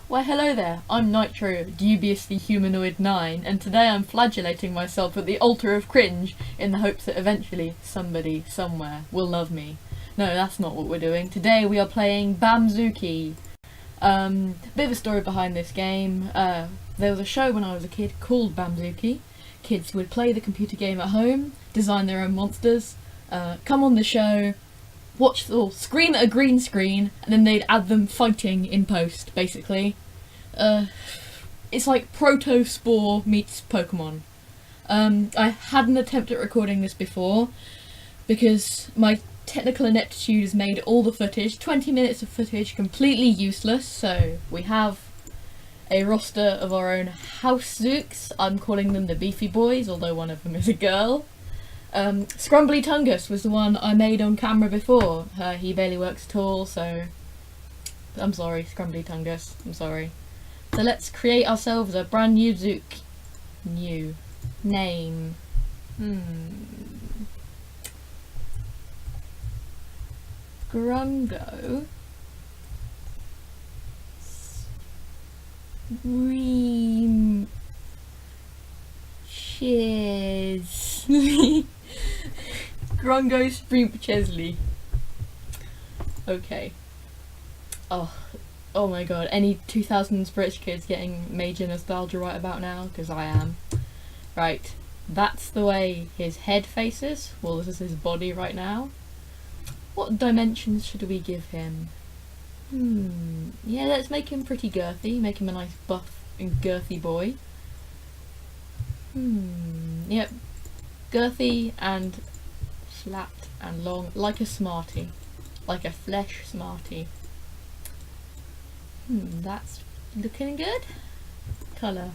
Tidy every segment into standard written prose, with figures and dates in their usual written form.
Why hello there, I'm Nitro, dubiously humanoid 9, and today I'm flagellating myself at the altar of cringe in the hopes that eventually somebody, somewhere, will love me. No, that's not what we're doing. Today we are playing BAMZOOKi. Bit of a story behind this game. There was a show when I was a kid called BAMZOOKi. Kids would play the computer game at home, design their own monsters, come on the show, watch or scream at a green screen, and then they'd add them fighting in post, basically. It's like Proto-Spore meets Pokemon. I had an attempt at recording this before, because my technical ineptitude has made all the footage, 20 minutes of footage, completely useless, so we have a roster of our own house Zooks. I'm calling them the Beefy Boys, although one of them is a girl. Scrumbly Tungus was the one I made on camera before. He barely works at all, so I'm sorry, Scrumbly Tungus, I'm sorry. So let's create ourselves a brand new Zook. New name. Grungo. Scream. Chesley. Grungo Spreep Chesley. Okay. Oh my god, any 2000s British kids getting major nostalgia right about now? Because I am. Right, that's the way his head faces. Well, this is his body right now. What dimensions should we give him? Yeah, let's make him pretty girthy. Make him a nice buff and girthy boy. Yep. Girthy and flat and long, like a Smartie. Like a flesh Smartie. That's looking good. Colour.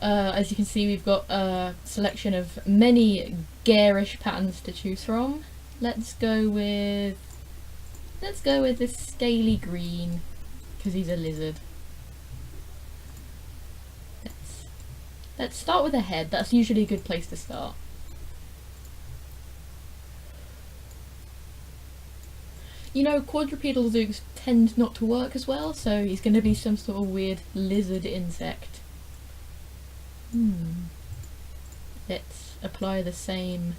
As you can see, we've got a selection of many garish patterns to choose from. Let's go with this scaly green, because he's a lizard. Let's start with a head. That's usually a good place to start. You know, quadrupedal Zooks tend not to work as well, so he's going to be some sort of weird lizard insect. Let's apply the same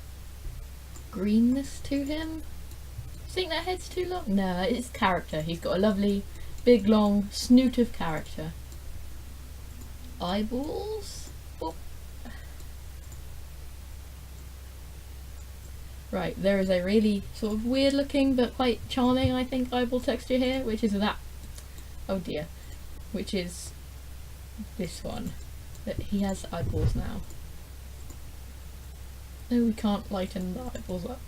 greenness to him. Think that head's too long? No, it's character. He's got a lovely, big, long snoot of character. Eyeballs? Oh. Right, there is a really sort of weird looking but quite charming, I think, eyeball texture here, which is that. Oh dear. Which is this one. But he has eyeballs now. No, we can't lighten the eyeballs up.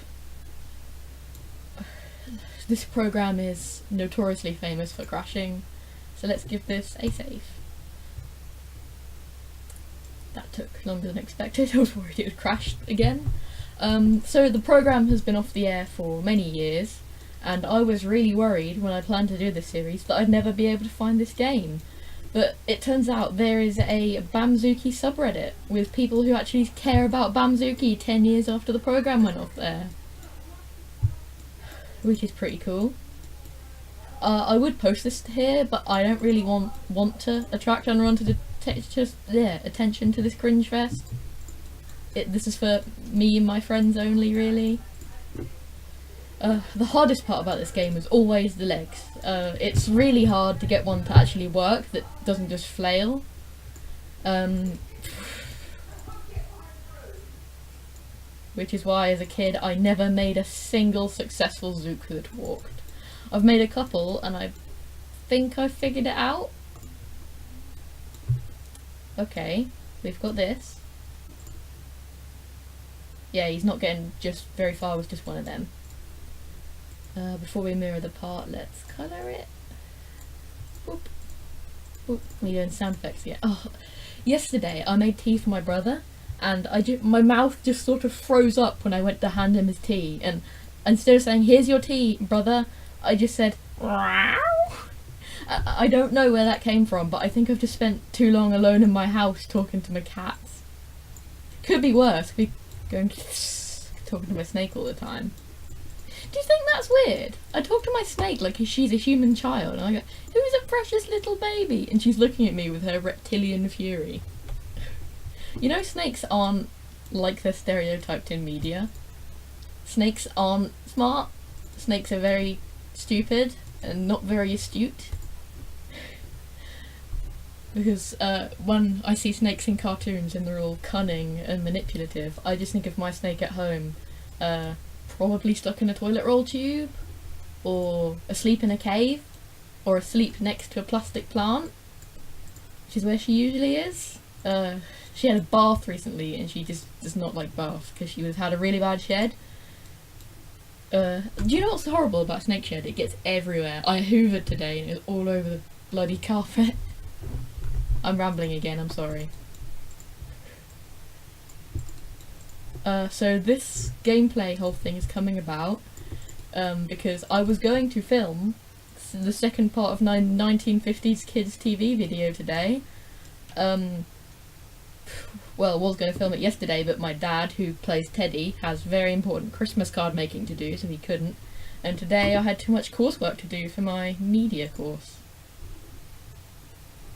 This program is notoriously famous for crashing, so let's give this a save. That took longer than expected. I was worried it would crash again. So the program has been off the air for many years, and I was really worried when I planned to do this series that I'd never be able to find this game. But it turns out there is a BAMZOOKi subreddit with people who actually care about BAMZOOKi 10 years after the program went off there. Which is pretty cool. I would post this here, but I don't really want to attract unwanted attention to this cringe fest. This is for me and my friends only, really. The hardest part about this game is always the legs. It's really hard to get one to actually work that doesn't just flail. Which is why, as a kid, I never made a single successful Zook that walked. I've made a couple, and I think I figured it out. Okay, we've got this. Yeah, he's not getting just very far with just one of them. Before we mirror the part, let's colour it. Boop. Boop. We're doing sound effects yet. Oh, yesterday I made tea for my brother, and my mouth just sort of froze up when I went to hand him his tea, and instead of saying, "Here's your tea, brother," I just said, "Wow." I don't know where that came from, but I think I've just spent too long alone in my house talking to my cats. Could be worse. Could be going talking to my snake all the time. Do you think that's weird? I talk to my snake like she's a human child, and I go, who's a precious little baby? And she's looking at me with her reptilian fury. You know, snakes aren't like they're stereotyped in media. Snakes aren't smart. Snakes are very stupid and not very astute. Because when I see snakes in cartoons and they're all cunning and manipulative, I just think of my snake at home, probably stuck in a toilet roll tube, or asleep in a cave, or asleep next to a plastic plant, which is where she usually is. She had a bath recently and she just does not like baths because she had a really bad shed. Do you know what's horrible about snake shed? It gets everywhere. I hoovered today and it was all over the bloody carpet. I'm rambling again, I'm sorry. So this gameplay whole thing is coming about because I was going to film the second part of 1950s kids TV video today. Well, was going to film it yesterday, but my dad, who plays Teddy, has very important Christmas card making to do, so he couldn't. And today I had too much coursework to do for my media course.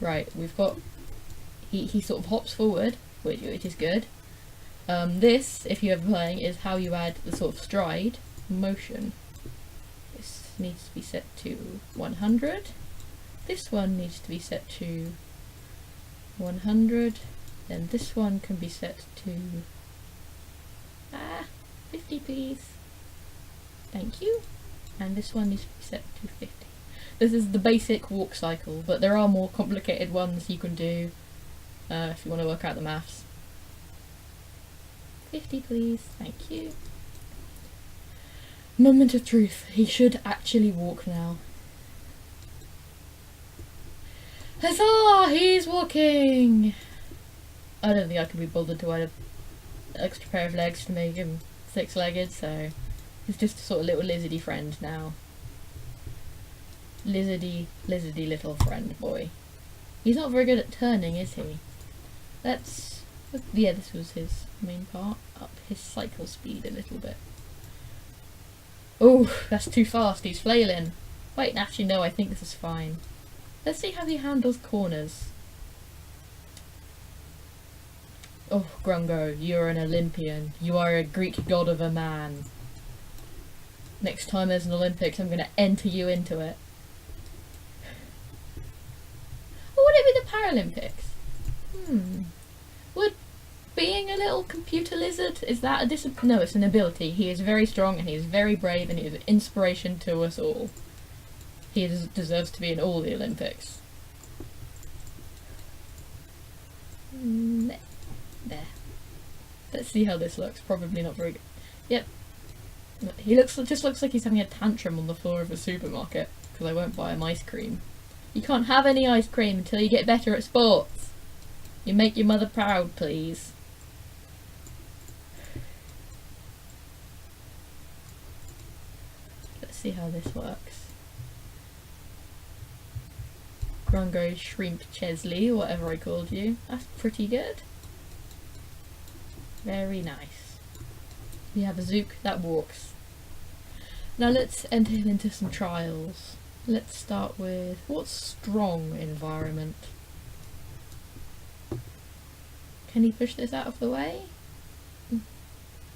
Right, we've got... He sort of hops forward, which is good. This, if you're ever playing, is how you add the sort of stride motion. This needs to be set to 100. This one needs to be set to 100. Then this one can be set to 50 please. Thank you. And this one needs to be set to 50. This is the basic walk cycle, but there are more complicated ones you can do if you want to work out the maths. 50 please. Thank you. Moment of truth. He should actually walk now. Huzzah! He's walking! I don't think I could be bothered to add an extra pair of legs to make him six-legged, so he's just a sort of little lizardy friend now. Lizardy little friend boy. He's not very good at turning, is he? Yeah, this was his main part. Up his cycle speed a little bit. Oh, that's too fast, he's flailing. Wait, actually no, I think this is fine. Let's see how he handles corners. Oh, Grungo, you're an Olympian. You are a Greek god of a man. Next time there's an Olympics, I'm going to enter you into it. Or would it be the Paralympics? Would being a little computer lizard, is that a discipline? No, it's an ability. He is very strong and he is very brave and he is an inspiration to us all. He deserves to be in all the Olympics. There. Let's see how this looks. Probably not very good. Yep. He just looks like he's having a tantrum on the floor of a supermarket because I won't buy him ice cream. You can't have any ice cream until you get better at sports. You make your mother proud, please. Let's see how this works. Grungo Shrimp Chesley, or whatever I called you. That's pretty good. Very nice. We have a Zook that walks. Now let's enter him into some trials. Let's start with, what's strong environment? Can he push this out of the way?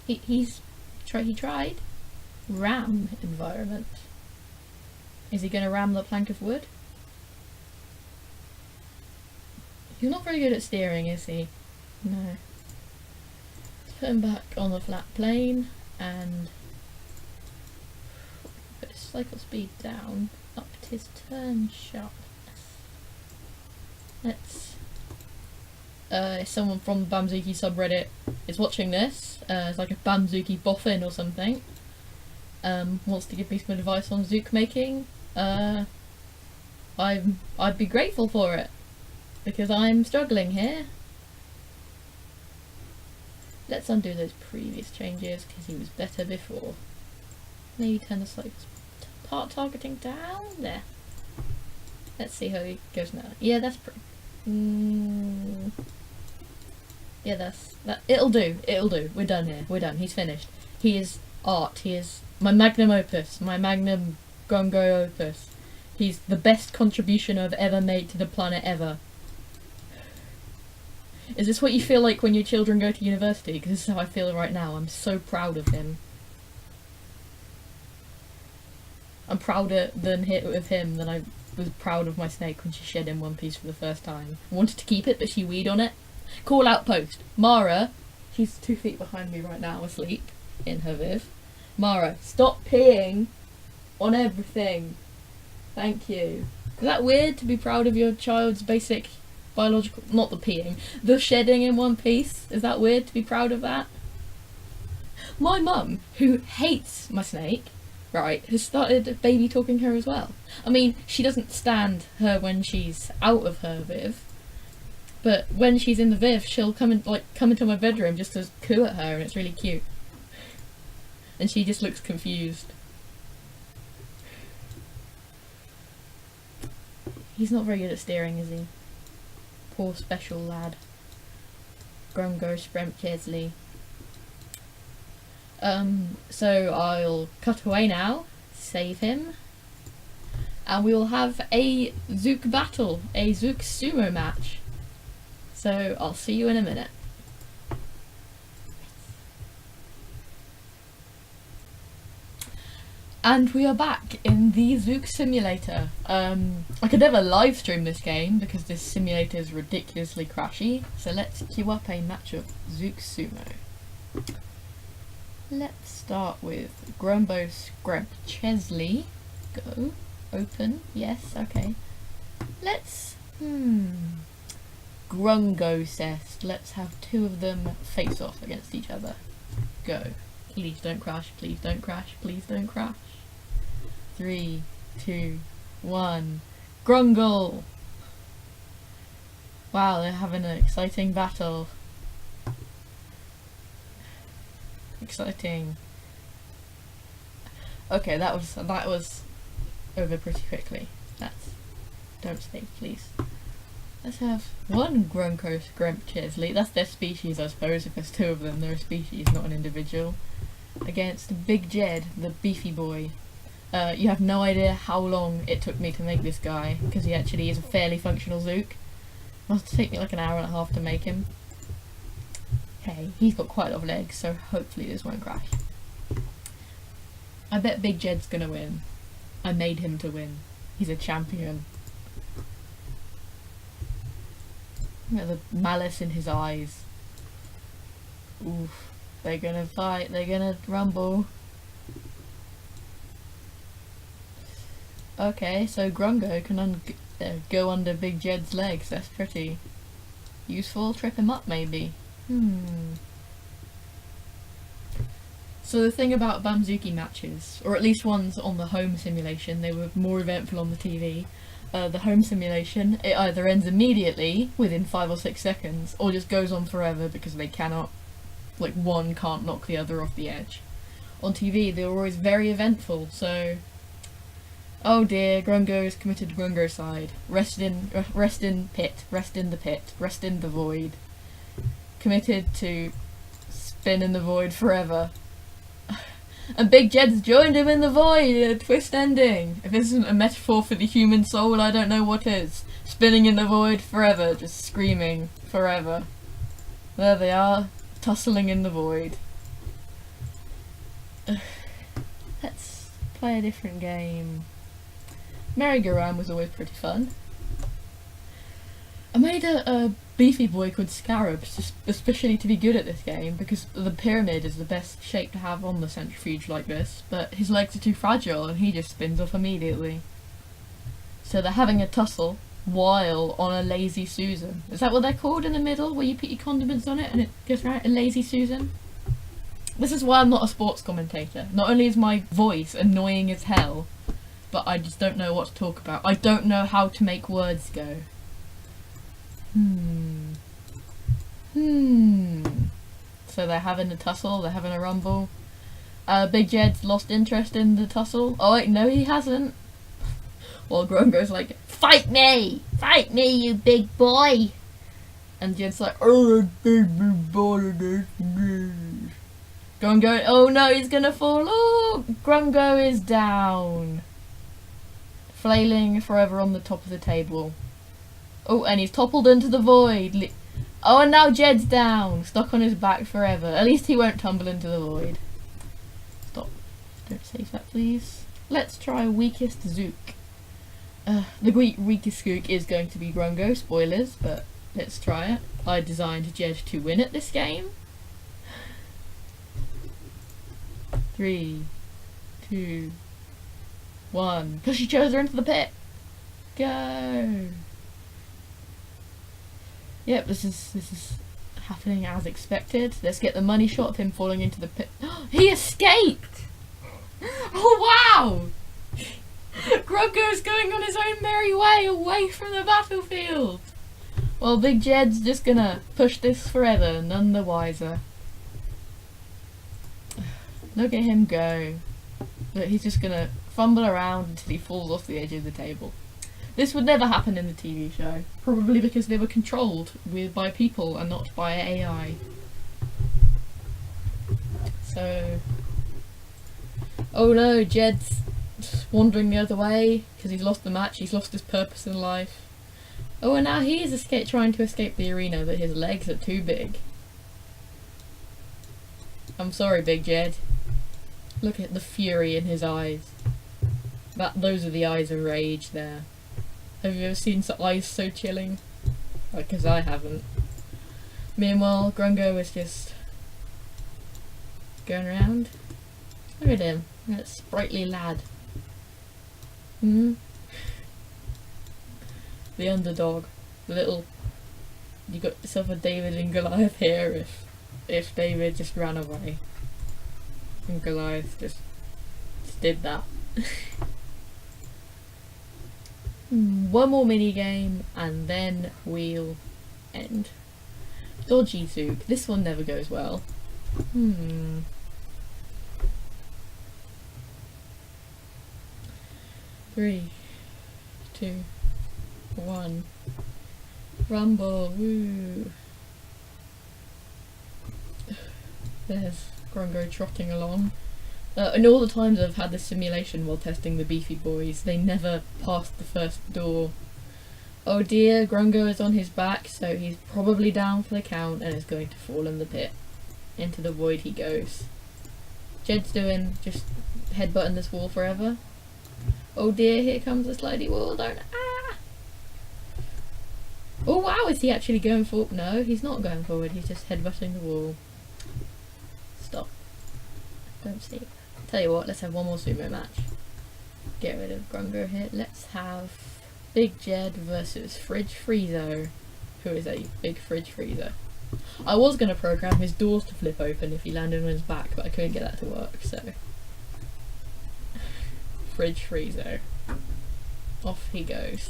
He tried. Ram environment. Is he going to ram the plank of wood? He's not very good at steering, is he? No. Let's put him back on the flat plane and put his cycle speed down, up his turn sharpness. Let's if someone from the BAMZOOKi subreddit is watching this, it's like a BAMZOOKi boffin or something, wants to give me some advice on Zook making, I'd be grateful for it, because I'm struggling here. Let's undo those previous changes, because he was better before. Maybe turn the sight part targeting down, there. Let's see how he goes now. Yeah, that's pretty... Yeah, that. It'll do. We're done here. We're done. He's finished. He is art. He is My magnum opus, my magnum Grongo opus. He's the best contribution I've ever made to the planet ever. Is this what you feel like when your children go to university? Because this is how I feel right now. I'm so proud of him. I'm prouder of him than I was proud of my snake when she shed in one piece for the first time. I wanted to keep it, but she weed on it. Call outpost. Mara, she's 2 feet behind me right now, asleep in her viv. Mara, stop peeing on everything. Thank you. Is that weird to be proud of your child's basic biological... Not the peeing. The shedding in one piece. Is that weird to be proud of that? My mum, who hates my snake, right, has started baby talking her as well. I mean, she doesn't stand her when she's out of her viv, but when she's in the viv, she'll come into my bedroom just to coo at her, and it's really cute. And she just looks confused. He's not very good at steering, is he? Poor special lad. Grungo Spremp Chesley. So I'll cut away now, save him, and we will have a Zook battle, a Zook sumo match. So I'll see you in a minute. And we are back in the Zook simulator. I could never live stream this game because this simulator is ridiculously crashy, so let's queue up a match of Zook sumo. Let's start with Grumbo Scrump Chesley. Go. Open. Yes, okay. Let's... Grungo Cest. Let's have 2 of them face off against each other. Go. Please don't crash, please don't crash, please don't crash. 3, 2, 1. Grungle! Wow, they're having an exciting battle. Exciting. Okay, that was over pretty quickly. Don't save, please. Let's have 1 Grunko Scrump Chesley. That's their species, I suppose. If there's 2 of them, they're a species, not an individual. Against Big Jed, the beefy boy. You have no idea how long it took me to make this guy, because he actually is a fairly functional Zook. Must take me like an hour and a half to make him. Hey, he's got quite a lot of legs, so hopefully this won't crash. I bet Big Jed's gonna win. I made him to win. He's a champion. Look at the malice in his eyes. Oof. They're gonna fight, they're gonna rumble. Okay, so Grungo can go under Big Jed's legs. That's pretty useful. Trip him up, maybe. So the thing about BAMZOOKi matches, or at least ones on the home simulation, they were more eventful on the TV. The home simulation, it either ends immediately, within 5 or 6 seconds, or just goes on forever because they cannot, like, one can't knock the other off the edge. On TV, they were always very eventful, so... Oh dear, Grungo's committed Grungo side. Rest in pit, rest in the pit, rest in the void. Committed to spin in the void forever. And Big Jed's joined him in the void in a twist ending. If this isn't a metaphor for the human soul, I don't know what is. Spinning in the void forever, just screaming forever. There they are, tussling in the void. Let's play a different game. Merry-go-round was always pretty fun. I made a beefy boy called Scarab, especially to be good at this game, because the pyramid is the best shape to have on the centrifuge like this, but his legs are too fragile and he just spins off immediately. So they're having a tussle while on a Lazy Susan. Is that what they're called in the middle, where you put your condiments on it and it goes right? A Lazy Susan? This is why I'm not a sports commentator. Not only is my voice annoying as hell, but I just don't know what to talk about. I don't know how to make words go. So they're having a tussle, they're having a rumble. Big Jed's lost interest in the tussle. Oh wait, no he hasn't. Well, Grungo's like, fight me! Fight me, you big boy! And Jed's like, oh, big boy. Grungo, oh no, he's gonna fall. Oh, Grungo is down. Flailing forever on the top of the table. Oh, and he's toppled into the void. Oh, and now Jed's down. Stuck on his back forever. At least he won't tumble into the void. Stop. Don't save that, please. Let's try weakest Zook. The weakest Zook is going to be Grungo. Spoilers, but let's try it. I designed Jed to win at this game. 3, 2, 1. Push each other into the pit. Go. Yep, this is happening as expected. Let's get the money shot of him falling into the pit. He escaped! Oh wow! Grungo's going on his own merry way away from the battlefield. Well, Big Jed's just gonna push this forever, none the wiser. Look at him go. Look, he's just gonna fumble around until he falls off the edge of the table. This would never happen in the TV show, probably because they were controlled by people and not by AI. So, oh no, Jed's wandering the other way because he's lost the match. He's lost his purpose in life. Oh, and now he is trying to escape the arena, but his legs are too big. I'm sorry, Big Jed. Look at the fury in his eyes. Those are the eyes of rage there. Have you ever seen some eyes so chilling? Because I haven't. Meanwhile, Grungo is just going around. Look at him, that sprightly lad. The underdog. The little... You got yourself a David and Goliath here if David just ran away. And Goliath just did that. One more mini game and then we'll end. Dodgy Zook. This one never goes well. 3, 2, 1. Rumble. Woo. There's Grungo trotting along. And all the times I've had this simulation while testing the Beefy Boys, they never passed the first door. Oh dear, Grungo is on his back, so he's probably down for the count and is going to fall in the pit. Into the void he goes. Jed's doing just headbutting this wall forever. Oh dear, here comes the slidey wall, don't... Ah! Oh wow, is he actually going forward? No, he's not going forward, he's just headbutting the wall. Stop. Don't see. Tell you what, let's have one more sumo match. Get rid of Grungo here. Let's have Big Jed versus Fridge Friezo, who is a big fridge freezer. I was going to program his doors to flip open if he landed on his back, but I couldn't get that to work, so... Fridge Friezo. Off he goes.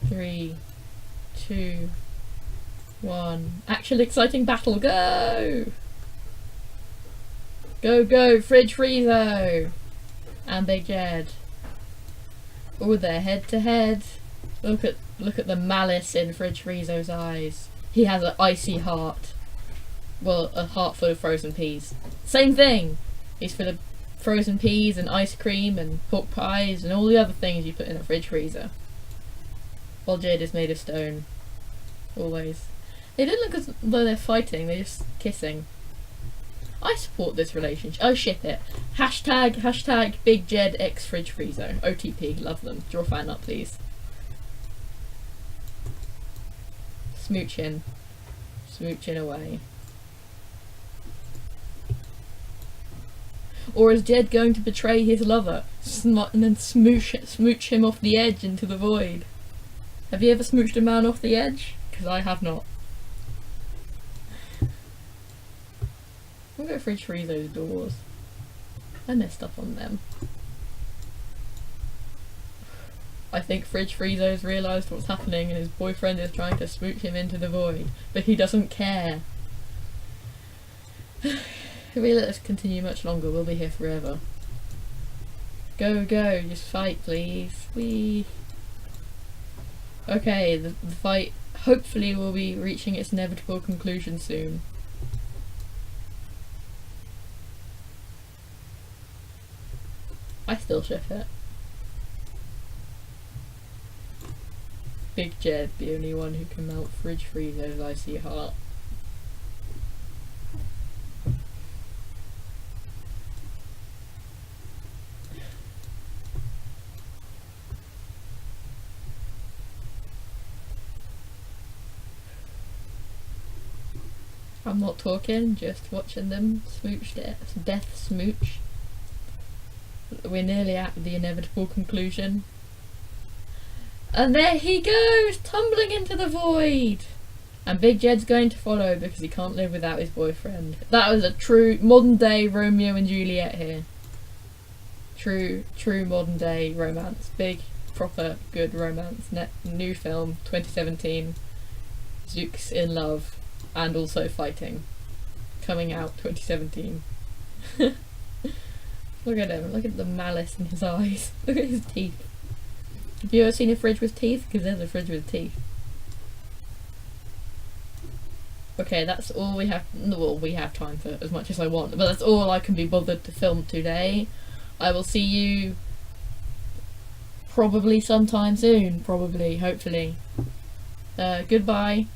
3, 2, 1. Actual exciting battle, go! Go, go, Fridge Friezo! And Big Jed. Oh, they're head to head. Look at the malice in Fridge Friezo's eyes. He has an icy heart. Well, a heart full of frozen peas. Same thing! He's full of frozen peas and ice cream and pork pies and all the other things you put in a fridge freezer. While Jed is made of stone. Always. They don't look as though they're fighting, they're just kissing. I support this relationship. Oh, ship it. Hashtag Big Jed X Fridge Freezer. OTP, love them. Draw fan up, please. Smooching. Smooching away. Or is Jed going to betray his lover? And then smooch him off the edge into the void? Have you ever smooched a man off the edge? Because I have not. I'm going to fridge freeze those doors. I messed up on them. I think Fridge Friezo's realised what's happening and his boyfriend is trying to smooch him into the void. But he doesn't care. If we let this continue much longer, we'll be here forever. Go, go, just fight, please. Okay, the fight hopefully will be reaching its inevitable conclusion soon. I still ship it. Big Jed, the only one who can melt fridge freezers, I see heart. I'm not talking, just watching them smooch death smooch. We're nearly at the inevitable conclusion. And there he goes, tumbling into the void! And Big Jed's going to follow because he can't live without his boyfriend. That was a true modern day Romeo and Juliet here. True modern day romance. Big, proper, good romance. New film, 2017. Zook's in love. And also fighting. Coming out 2017. Look at him, look at the malice in his eyes. Look at his teeth. Have you ever seen a fridge with teeth? Because there's a fridge with teeth. Okay, that's all we have. Well, we have time for as much as I want, but that's all I can be bothered to film today. I will see you probably sometime soon. Probably, hopefully. Goodbye.